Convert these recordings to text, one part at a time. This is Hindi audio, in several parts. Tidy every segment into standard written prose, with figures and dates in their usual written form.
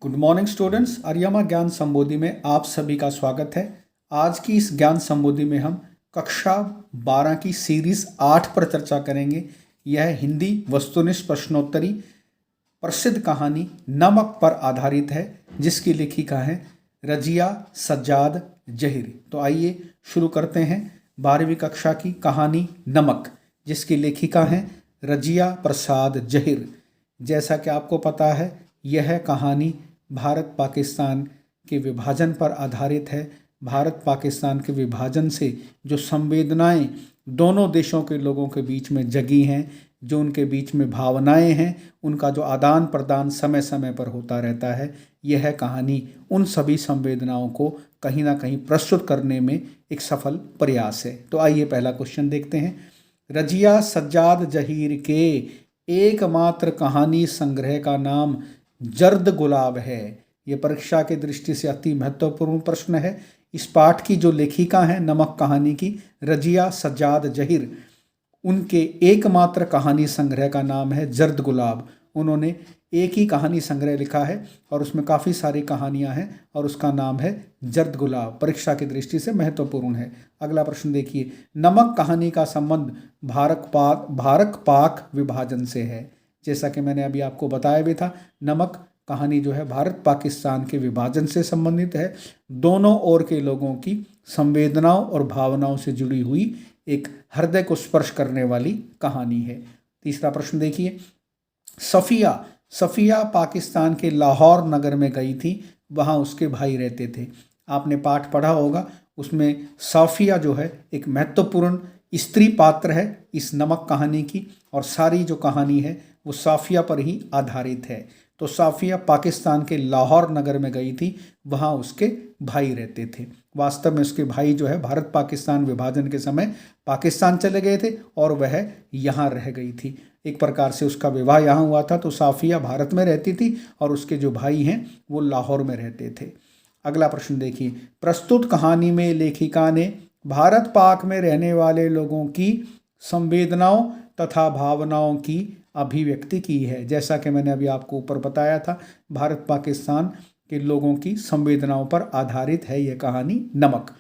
गुड मॉर्निंग स्टूडेंट्स, आर्यमा ज्ञान संबोधि में आप सभी का स्वागत है। आज की इस ज्ञान संबोधि में हम कक्षा 12 की सीरीज 8 पर चर्चा करेंगे। यह हिंदी वस्तुनिष्ठ प्रश्नोत्तरी प्रसिद्ध कहानी नमक पर आधारित है, जिसकी लेखिका है रजिया सज्जाद जहीर। तो आइए शुरू करते हैं 12वीं कक्षा की कहानी नमक, जिसकी लेखिका हैं रजिया प्रसाद जहीर। जैसा कि आपको पता है, यह कहानी भारत पाकिस्तान के विभाजन पर आधारित है। भारत पाकिस्तान के विभाजन से जो संवेदनाएं दोनों देशों के लोगों के बीच में जगी हैं, जो उनके बीच में भावनाएं हैं, उनका जो आदान प्रदान समय समय पर होता रहता है, यह कहानी उन सभी संवेदनाओं को कहीं ना कहीं प्रस्तुत करने में एक सफल प्रयास है। तो आइए पहला क्वेश्चन देखते हैं। रजिया सज्जाद जहीर के एकमात्र कहानी संग्रह का नाम जर्द गुलाब है। ये परीक्षा की दृष्टि से अति महत्वपूर्ण प्रश्न है। इस पाठ की जो लेखिका है नमक कहानी की, रजिया सज्जाद जहीर, उनके एकमात्र कहानी संग्रह का नाम है जर्द गुलाब। उन्होंने एक ही कहानी संग्रह लिखा है और उसमें काफ़ी सारी कहानियां हैं और उसका नाम है जर्द गुलाब। परीक्षा की दृष्टि से महत्वपूर्ण है। अगला प्रश्न देखिए। नमक कहानी का संबंध भारत पाक विभाजन से है। जैसा कि मैंने अभी आपको बताया भी था, नमक कहानी जो है भारत पाकिस्तान के विभाजन से संबंधित है। दोनों ओर के लोगों की संवेदनाओं और भावनाओं से जुड़ी हुई एक हृदय को स्पर्श करने वाली कहानी है। तीसरा प्रश्न देखिए। सफ़िया पाकिस्तान के लाहौर नगर में गई थी। वहाँ उसके भाई रहते थे। आपने पाठ पढ़ा होगा, उसमें साफिया जो है एक महत्वपूर्ण स्त्री पात्र है इस नमक कहानी की, और सारी जो कहानी है वो साफिया पर ही आधारित है। तो साफिया पाकिस्तान के लाहौर नगर में गई थी, वहाँ उसके भाई रहते थे। वास्तव में उसके भाई जो है भारत पाकिस्तान विभाजन के समय पाकिस्तान चले गए थे और वह यहाँ रह गई थी। एक प्रकार से उसका विवाह यहाँ हुआ था। तो साफिया भारत में रहती थी और उसके जो भाई हैं वो लाहौर में रहते थे। अगला प्रश्न देखिए। प्रस्तुत कहानी में लेखिका ने भारत पाक में रहने वाले लोगों की संवेदनाओं तथा भावनाओं की अभिव्यक्ति की है। जैसा कि मैंने अभी आपको ऊपर बताया था, भारत पाकिस्तान के लोगों की संवेदनाओं पर आधारित है यह कहानी नमक।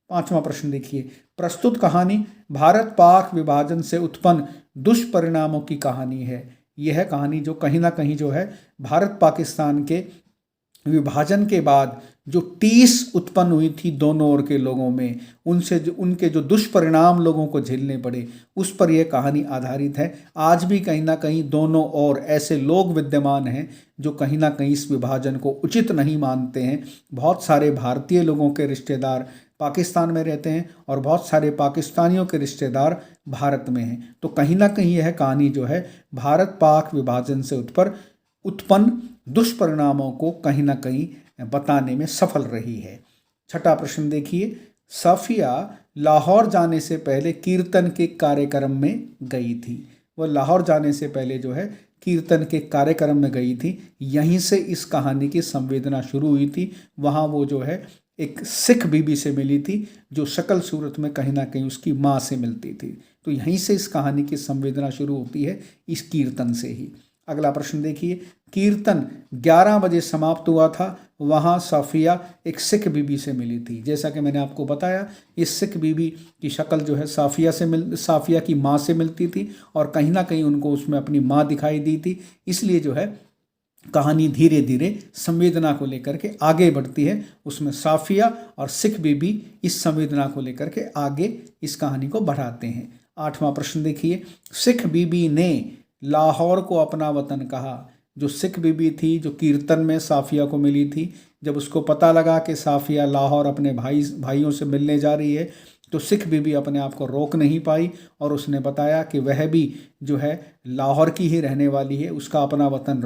पांचवा प्रश्न देखिए। प्रस्तुत कहानी भारत पाक विभाजन से उत्पन्न दुष्परिणामों की कहानी है। यह कहानी जो कहीं ना कहीं जो है भारत पाकिस्तान के विभाजन के बाद जो टीस उत्पन्न हुई थी दोनों ओर के लोगों में, उनके जो दुष्परिणाम लोगों को झेलने पड़े, उस पर यह कहानी आधारित है। आज भी कहीं ना कहीं दोनों ओर ऐसे लोग विद्यमान हैं जो कहीं ना कहीं इस विभाजन को उचित नहीं मानते हैं। बहुत सारे भारतीय लोगों के रिश्तेदार पाकिस्तान में रहते हैं और बहुत सारे पाकिस्तानियों के रिश्तेदार भारत में हैं। तो कहीं ना कहीं यह कहानी जो है भारत पाक विभाजन से उत्पन्न दुष्परिणामों को कहीं ना कहीं बताने में सफल रही है। छठा प्रश्न देखिए। साफिया लाहौर जाने से पहले कीर्तन के कार्यक्रम में गई थी। वह लाहौर जाने से पहले जो है कीर्तन के कार्यक्रम में गई थी। यहीं से इस कहानी की संवेदना शुरू हुई थी। वहाँ वो जो है एक सिख बीबी से मिली थी जो शक्ल सूरत में कहीं ना कहीं उसकी माँ से मिलती थी। तो यहीं से इस कहानी की संवेदना शुरू होती है, इस कीर्तन से ही। अगला प्रश्न देखिए। कीर्तन 11 बजे समाप्त हुआ था। वहाँ साफिया एक सिख बीबी से मिली थी। जैसा कि मैंने आपको बताया, इस सिख बीबी की शक्ल जो है साफिया की माँ से मिलती थी और कहीं ना कहीं उनको उसमें अपनी माँ दिखाई दी थी। इसलिए जो है कहानी धीरे धीरे संवेदना को लेकर के आगे बढ़ती है। उसमें साफिया और सिख बीबी इस संवेदना को लेकर के आगे इस कहानी को बढ़ाते हैं। आठवां प्रश्न देखिए। सिख बीबी ने लाहौर को अपना वतन कहा। जो सिख बीबी थी, जो कीर्तन में साफिया को मिली थी, जब उसको पता लगा कि साफिया लाहौर अपने भाइयों से मिलने जा रही है, तो सिख बीबी अपने आप को रोक नहीं पाई और उसने बताया कि वह भी जो है लाहौर की ही रहने वाली है, उसका अपना वतन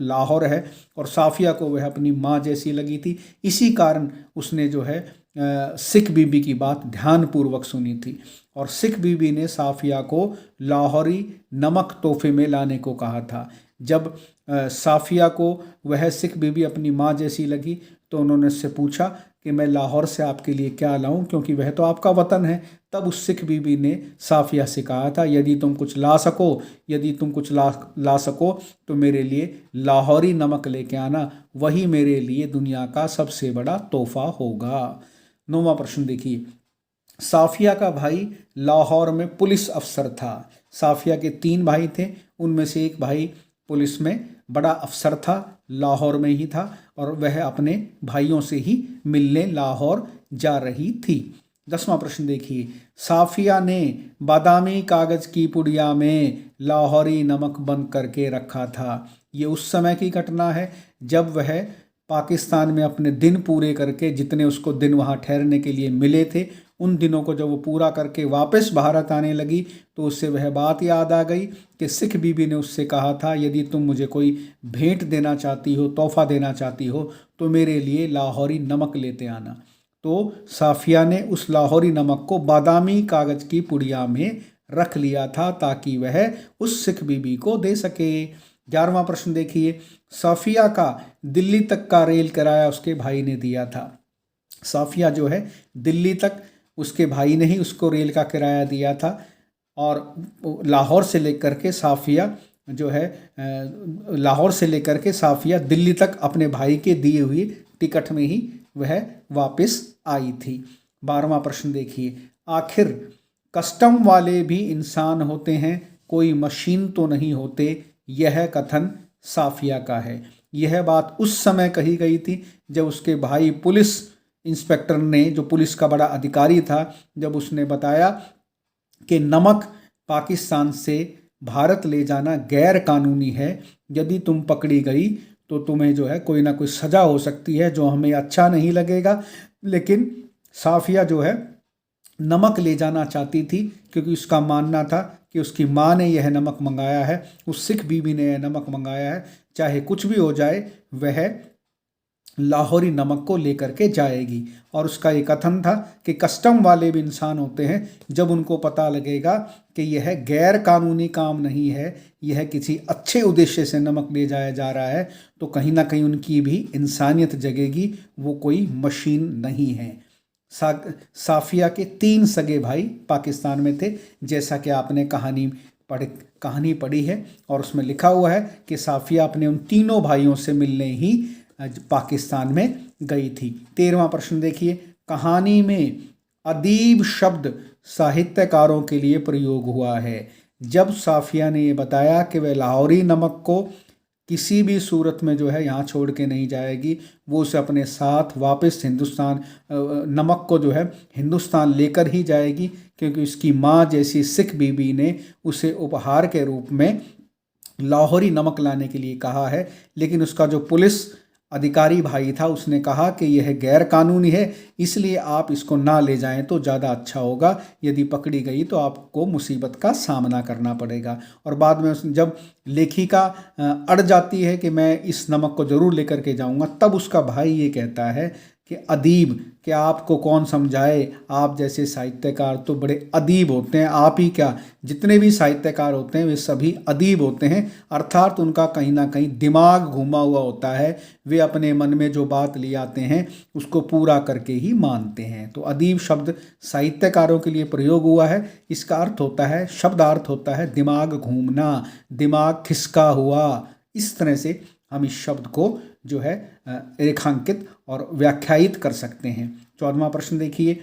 लाहौर है और साफिया को वह अपनी माँ जैसी लगी थी। इसी कारण उसने जो है सिख बीबी की बात ध्यानपूर्वक सुनी थी और सिख बीबी ने साफिया को लाहौरी नमक तोहफे में लाने को कहा था। जब साफिया को वह सिख बीबी अपनी माँ जैसी लगी तो उन्होंने उससे पूछा कि मैं लाहौर से आपके लिए क्या लाऊं, क्योंकि वह तो आपका वतन है। तब उस सिख बीबी ने साफिया से कहा था, यदि तुम कुछ ला सको, यदि तुम कुछ ला सको तो मेरे लिए लाहौरी नमक लेके आना, वही मेरे लिए दुनिया का सबसे बड़ा तोहफा होगा। 9वां प्रश्न देखिए, साफिया का भाई लाहौर में पुलिस अफसर था। साफिया के 3 भाई थे, उनमें से एक भाई पुलिस में बड़ा अफसर था, लाहौर में ही था, और वह अपने भाइयों से ही मिलने लाहौर जा रही थी। 10वां प्रश्न देखिए, साफिया ने बादामी कागज की पुड़िया में लाहौरी नमक बंद करके रखा था। ये उस समय की घटना है जब वह पाकिस्तान में अपने दिन पूरे करके, जितने उसको दिन वहाँ ठहरने के लिए मिले थे, उन दिनों को जब वो पूरा करके वापस भारत आने लगी तो उससे वह बात याद आ गई कि सिख बीबी ने उससे कहा था, यदि तुम मुझे कोई भेंट देना चाहती हो, तोहफा देना चाहती हो, तो मेरे लिए लाहौरी नमक लेते आना। तो साफिया ने उस लाहौरी नमक को बादामी कागज की पुड़िया में रख लिया था ताकि वह उस सिख बीबी को दे सके। 11वां प्रश्न देखिए, साफिया का दिल्ली तक का रेल किराया उसके भाई ने दिया था। साफिया जो है दिल्ली तक उसके भाई ने ही उसको रेल का किराया दिया था, और लाहौर से लेकर के साफिया जो है लाहौर से लेकर के साफिया दिल्ली तक अपने भाई के दिए हुए टिकट में ही वह वापस आई थी। 12वां प्रश्न देखिए, आखिर कस्टम वाले भी इंसान होते हैं, कोई मशीन तो नहीं होते, यह कथन साफिया का है। यह बात उस समय कही गई थी जब उसके भाई पुलिस इंस्पेक्टर ने, जो पुलिस का बड़ा अधिकारी था, जब उसने बताया कि नमक पाकिस्तान से भारत ले जाना गैर कानूनी है, यदि तुम पकड़ी गई तो तुम्हें जो है कोई ना कोई सज़ा हो सकती है, जो हमें अच्छा नहीं लगेगा। लेकिन साफिया जो है नमक ले जाना चाहती थी, क्योंकि उसका मानना था कि उसकी माँ ने यह नमक मंगाया है, उस सिख बीबी ने यह नमक मंगाया है, चाहे कुछ भी हो जाए वह लाहौरी नमक को लेकर के जाएगी। और उसका ये कथन था कि कस्टम वाले भी इंसान होते हैं, जब उनको पता लगेगा कि यह गैर कानूनी काम नहीं है, यह किसी अच्छे उद्देश्य से नमक ले जाया जा रहा है, तो कहीं ना कहीं उनकी भी इंसानियत जगेगी, वो कोई मशीन नहीं है। साफिया के 3 सगे भाई पाकिस्तान में थे, जैसा कि आपने कहानी पढ़ी है, और उसमें लिखा हुआ है कि साफिया अपने उन तीनों भाइयों से मिलने ही पाकिस्तान में गई थी। 13वां प्रश्न देखिए, कहानी में अदीब शब्द साहित्यकारों के लिए प्रयोग हुआ है। जब साफिया ने ये बताया कि वह लाहौरी नमक को किसी भी सूरत में जो है यहाँ छोड़ के नहीं जाएगी, वो उसे अपने साथ वापस हिंदुस्तान, नमक को जो है हिंदुस्तान लेकर ही जाएगी, क्योंकि उसकी माँ जैसी सिख बीबी ने उसे उपहार के रूप में लाहौरी नमक लाने के लिए कहा है। लेकिन उसका जो पुलिस अधिकारी भाई था, उसने कहा कि यह गैर कानूनी है, इसलिए आप इसको ना ले जाएं तो ज़्यादा अच्छा होगा, यदि पकड़ी गई तो आपको मुसीबत का सामना करना पड़ेगा। और बाद में जब लेखिका अड़ जाती है कि मैं इस नमक को ज़रूर लेकर के जाऊंगा, तब उसका भाई ये कहता है कि अदीब, कि आपको कौन समझाए, आप जैसे साहित्यकार तो बड़े अदीब होते हैं, आप ही क्या, जितने भी साहित्यकार होते हैं वे सभी अदीब होते हैं, अर्थात उनका कहीं ना कहीं दिमाग घूमा हुआ होता है, वे अपने मन में जो बात ले आते हैं उसको पूरा करके ही मानते हैं। तो अदीब शब्द साहित्यकारों के लिए प्रयोग हुआ है। इसका अर्थ होता है, शब्दार्थ होता है दिमाग घूमना, दिमाग खिसका हुआ। इस तरह से हम इस शब्द को जो है रेखांकित और व्याख्यायित कर सकते हैं। 14वां प्रश्न देखिए,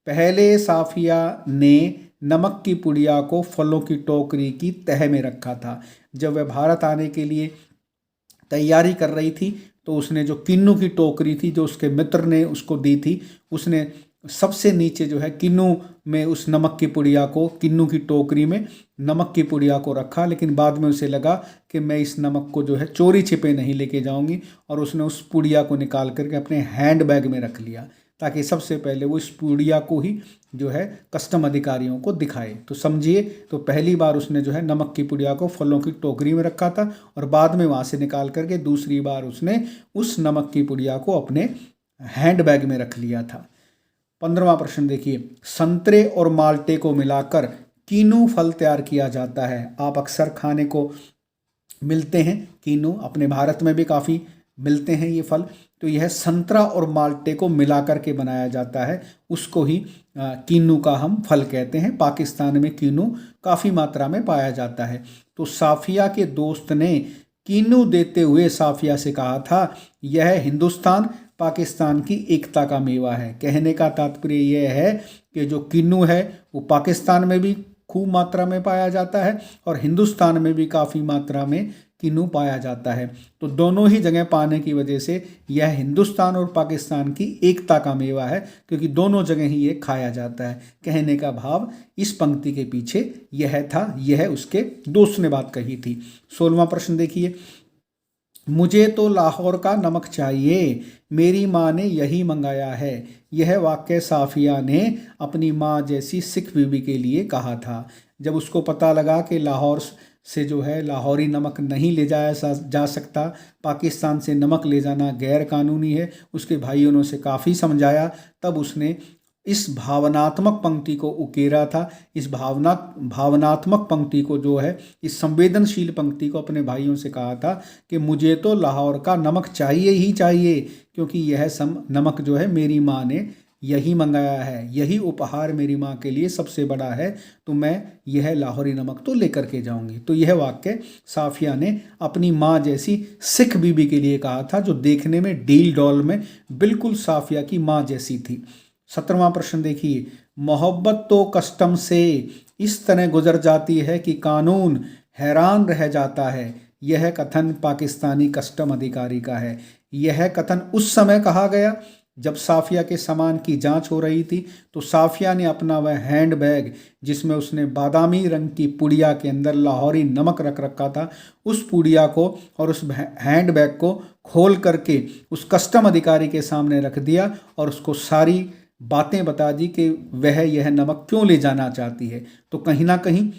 पहले साफिया ने नमक की पुड़िया को फलों की टोकरी की तह में रखा था। जब वह भारत आने के लिए तैयारी कर रही थी तो उसने जो किन्नू की टोकरी थी, जो उसके मित्र ने उसको दी थी, उसने सबसे नीचे जो है किन्नू में उस नमक की पुड़िया को, किन्नू की टोकरी में नमक की पुड़िया को रखा। लेकिन बाद में उसे लगा कि मैं इस नमक को जो है चोरी छिपे नहीं लेके जाऊंगी, और उसने उस पुड़िया को निकाल करके अपने हैंड बैग में रख लिया, ताकि सबसे पहले वो इस पुड़िया को ही जो है कस्टम अधिकारियों को दिखाए। तो समझिए, तो पहली बार उसने जो है नमक की पुड़िया को फलों की टोकरी में रखा था, और बाद में वहाँ से निकाल करके दूसरी बार उसने उस नमक की पुड़िया को अपने हैंड बैग में रख लिया था। 15वां प्रश्न देखिए, संतरे और माल्टे को मिलाकर कीनू फल तैयार किया जाता है। आप अक्सर खाने को मिलते हैं कीनू, अपने भारत में भी काफ़ी मिलते हैं ये फल, तो यह संतरा और माल्टे को मिला करके बनाया जाता है, उसको ही कीनू का हम फल कहते हैं। पाकिस्तान में कीनू काफ़ी मात्रा में पाया जाता है। तो साफिया के दोस्त ने कीनू देते हुए साफिया से कहा था, यह हिंदुस्तान पाकिस्तान की एकता का मेवा है। कहने का तात्पर्य यह है कि जो कीनू है वो पाकिस्तान में भी खूब मात्रा में पाया जाता है और हिंदुस्तान में भी काफ़ी मात्रा में कीनू पाया जाता है। तो दोनों ही जगह पाने की वजह से यह हिंदुस्तान और पाकिस्तान की एकता का मेवा है, क्योंकि दोनों जगह ही ये खाया जाता है। कहने का भाव इस पंक्ति के पीछे यह था, यह उसके दोस्त ने बात कही थी। 16वां प्रश्न देखिए, मुझे तो लाहौर का नमक चाहिए, मेरी माँ ने यही मंगाया है। यह वाक्य साफिया ने अपनी माँ जैसी सिख बीबी के लिए कहा था। जब उसको पता लगा कि लाहौर से जो है लाहौरी नमक नहीं ले जाया जा सकता, पाकिस्तान से नमक ले जाना गैर कानूनी है, उसके भाइयों ने उसे काफ़ी समझाया, तब उसने इस भावनात्मक पंक्ति को उकेरा था। इस भावनात्मक पंक्ति को जो है, इस संवेदनशील पंक्ति को अपने भाइयों से कहा था कि मुझे तो लाहौर का नमक चाहिए ही चाहिए, क्योंकि यह नमक जो है मेरी माँ ने यही मंगाया है, यही उपहार मेरी माँ के लिए सबसे बड़ा है, तो मैं यह लाहौरी नमक तो लेकर के जाऊंगी। तो यह वाक्य साफिया ने अपनी माँ जैसी सिख बीबी के लिए कहा था, जो देखने में डील डॉल में बिल्कुल साफिया की माँ जैसी थी। 17वां प्रश्न देखिए, मोहब्बत तो कस्टम से इस तरह गुजर जाती है कि कानून हैरान रह जाता है। यह कथन पाकिस्तानी कस्टम अधिकारी का है। यह कथन उस समय कहा गया जब साफिया के सामान की जांच हो रही थी। तो साफिया ने अपना वह हैंड बैग, जिसमें उसने बादामी रंग की पुड़िया के अंदर लाहौरी नमक रख रखा था, उस पुड़िया को और उस हैंड बैग को खोल करके उस कस्टम अधिकारी के सामने रख दिया और उसको सारी बातें बता दी कि वह यह नमक क्यों ले जाना चाहती है। तो कहीं ना कहीं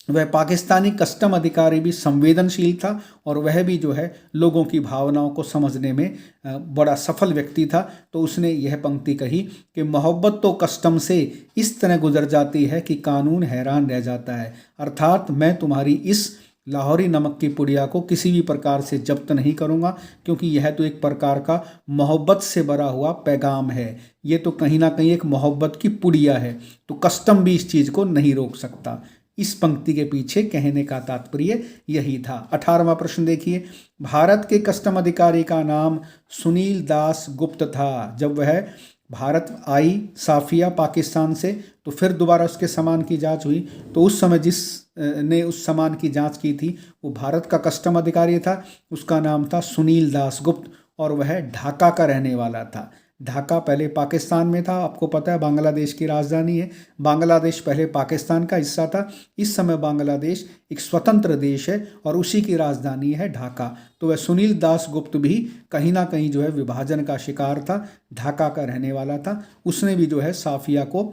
वह पाकिस्तानी कस्टम अधिकारी भी संवेदनशील था और वह भी जो है लोगों की भावनाओं को समझने में बड़ा सफल व्यक्ति था। तो उसने यह पंक्ति कही कि मोहब्बत तो कस्टम से इस तरह गुजर जाती है कि कानून हैरान रह जाता है। अर्थात मैं तुम्हारी इस लाहौरी नमक की पुड़िया को किसी भी प्रकार से जब्त नहीं करूँगा, क्योंकि यह तो एक प्रकार का मोहब्बत से भरा हुआ पैगाम है। ये तो कहीं ना कहीं एक मोहब्बत की पुड़िया है, तो कस्टम भी इस चीज़ को नहीं रोक सकता। इस पंक्ति के पीछे कहने का तात्पर्य यही था। 18वां प्रश्न देखिए, भारत के कस्टम अधिकारी का नाम सुनील दास गुप्त था। जब वह भारत आई साफिया पाकिस्तान से, तो फिर दोबारा उसके सामान की जांच हुई, तो उस समय जिस ने उस सामान की जांच की थी वो भारत का कस्टम अधिकारी था। उसका नाम था सुनील दास गुप्त और वह ढाका का रहने वाला था। ढाका पहले पाकिस्तान में था, आपको पता है बांग्लादेश की राजधानी है। बांग्लादेश पहले पाकिस्तान का हिस्सा था, इस समय बांग्लादेश एक स्वतंत्र देश है और उसी की राजधानी है ढाका। तो वह सुनील दास गुप्त भी कहीं ना कहीं जो है विभाजन का शिकार था, ढाका का रहने वाला था। उसने भी जो है साफिया को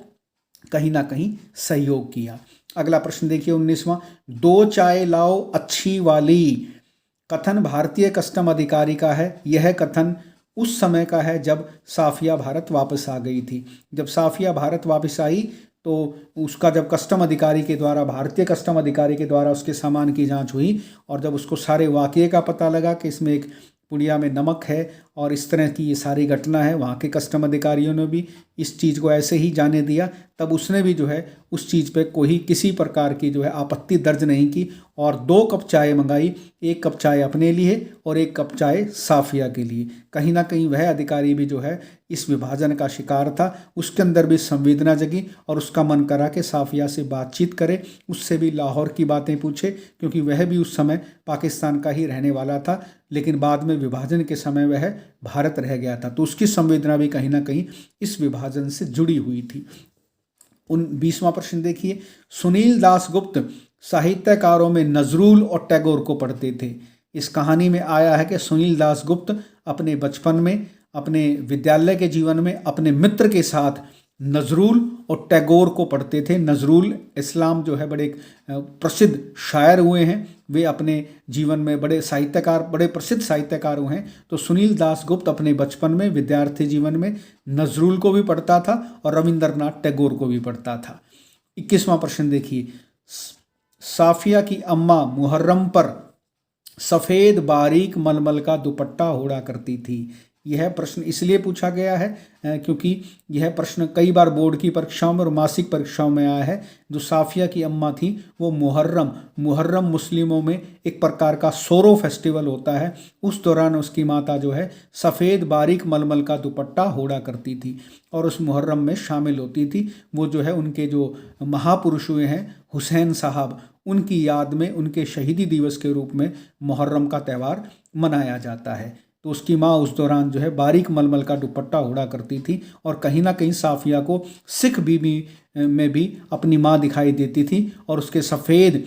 कहीं ना कहीं सहयोग किया। अगला प्रश्न देखिए 19वां, 2 चाय लाओ अच्छी वाली। कथन भारतीय कस्टम अधिकारी का है। यह कथन उस समय का है जब साफिया भारत वापस आ गई थी। जब साफिया भारत वापस आई तो उसका जब कस्टम अधिकारी के द्वारा, भारतीय कस्टम अधिकारी के द्वारा उसके सामान की जांच हुई और जब उसको सारे वाकये का पता लगा कि इसमें एक पुड़िया में नमक है और इस तरह की ये सारी घटना है, वहाँ के कस्टम अधिकारियों ने भी इस चीज़ को ऐसे ही जाने दिया, तब उसने भी जो है उस चीज़ पे कोई किसी प्रकार की जो है आपत्ति दर्ज नहीं की और 2 कप चाय मंगाई, 1 कप चाय अपने लिए और 1 कप चाय साफिया के लिए। कहीं ना कहीं वह अधिकारी भी जो है इस विभाजन का शिकार था, उसके अंदर भी संवेदना जगी और उसका मन करा कि साफिया से बातचीत करे, उससे भी लाहौर की बातें पूछे, क्योंकि वह भी उस समय पाकिस्तान का ही रहने वाला था, लेकिन बाद में विभाजन के समय वह भारत रह गया था। तो उसकी संवेदना भी कहीं ना कहीं इस विभाजन से जुड़ी हुई थी। 20वां प्रश्न देखिए, सुनील दास गुप्त साहित्यकारों में नजरुल और टैगोर को पढ़ते थे। इस कहानी में आया है कि सुनील दास गुप्त अपने बचपन में, अपने विद्यालय के जीवन में अपने मित्र के साथ नजरुल और टैगोर को पढ़ते थे। नजरुल इस्लाम जो है बड़े प्रसिद्ध शायर हुए हैं, वे अपने जीवन में बड़े प्रसिद्ध साहित्यकार हुए हैं। तो सुनील दास गुप्त अपने बचपन में, विद्यार्थी जीवन में नजरुल को भी पढ़ता था और रविंद्रनाथ टैगोर को भी पढ़ता था। 21वां प्रश्न देखिए, साफिया की अम्मा मुहर्रम पर सफ़ेद बारीक मलमल का दुपट्टा ओढ़ा करती थी। यह प्रश्न इसलिए पूछा गया है क्योंकि यह प्रश्न कई बार बोर्ड की परीक्षाओं में और मासिक परीक्षाओं में आया है। जो साफिया की अम्मा थी वो मुहर्रम मुस्लिमों में एक प्रकार का सोरो फेस्टिवल होता है, उस दौरान उसकी माता जो है सफ़ेद बारीक मलमल का दुपट्टा ओढ़ा करती थी और उस मुहर्रम में शामिल होती थी। वो जो है उनके जो महापुरुष हुए हैं हुसैन साहब, उनकी याद में उनके शहीदी दिवस के रूप में मुहर्रम का त्यौहार मनाया जाता है। तो उसकी माँ उस दौरान जो है बारीक मलमल का दुपट्टा ओढ़ा करती थी और कहीं ना कहीं साफिया को सिख बीबी में भी अपनी माँ दिखाई देती थी और उसके सफ़ेद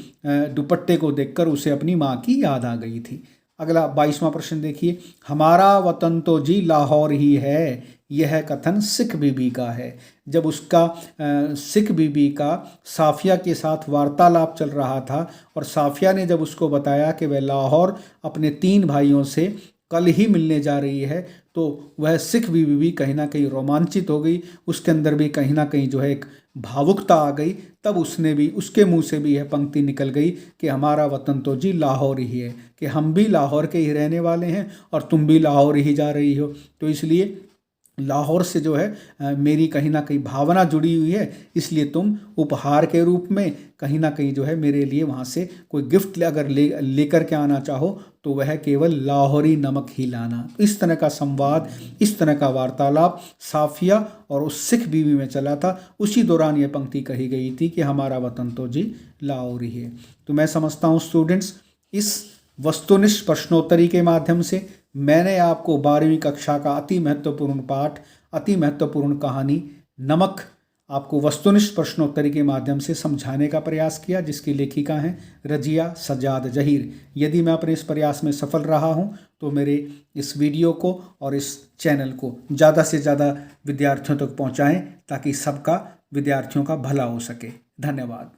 दुपट्टे को देखकर उसे अपनी माँ की याद आ गई थी। अगला 22वां प्रश्न देखिए, हमारा वतन तो जी लाहौर ही है, यह कथन सिख बीबी का है। जब उसका सिख बीबी का साफिया के साथ वार्तालाप चल रहा था और साफिया ने जब उसको बताया कि वह लाहौर अपने 3 भाइयों से कल ही मिलने जा रही है, तो वह सिख बीबी भी कहीं ना कहीं रोमांचित हो गई, उसके अंदर भी कहीं ना कहीं जो है एक भावुकता आ गई। तब उसने भी, उसके मुंह से भी यह पंक्ति निकल गई कि हमारा वतन तो जी लाहौर ही है, कि हम भी लाहौर के ही रहने वाले हैं और तुम भी लाहौर ही जा रही हो। तो इसलिए लाहौर से जो है मेरी कहीं ना कहीं भावना जुड़ी हुई है, इसलिए तुम उपहार के रूप में कहीं ना कहीं जो है मेरे लिए वहाँ से कोई गिफ्ट अगर लेकर के आना चाहो तो वह केवल लाहौरी नमक ही लाना। इस तरह का संवाद, इस तरह का वार्तालाप साफिया और उस सिख बीवी में चला था। उसी दौरान यह पंक्ति कही गई थी कि हमारा वतन तो जी लाहौर ही है। तो मैं समझता हूँ स्टूडेंट्स, इस वस्तुनिष्ठ प्रश्नोत्तरी के माध्यम से मैंने आपको 12वीं कक्षा का अति महत्वपूर्ण पाठ, अति महत्वपूर्ण कहानी नमक आपको वस्तुनिष्ठ प्रश्नोत्तरी के माध्यम से समझाने का प्रयास किया, जिसकी लेखिका हैं रजिया सज्जाद जहीर। यदि मैं अपने इस प्रयास में सफल रहा हूं तो मेरे इस वीडियो को और इस चैनल को ज़्यादा से ज़्यादा विद्यार्थियों तक पहुंचाएं ताकि सबका, विद्यार्थियों का भला हो सके। धन्यवाद।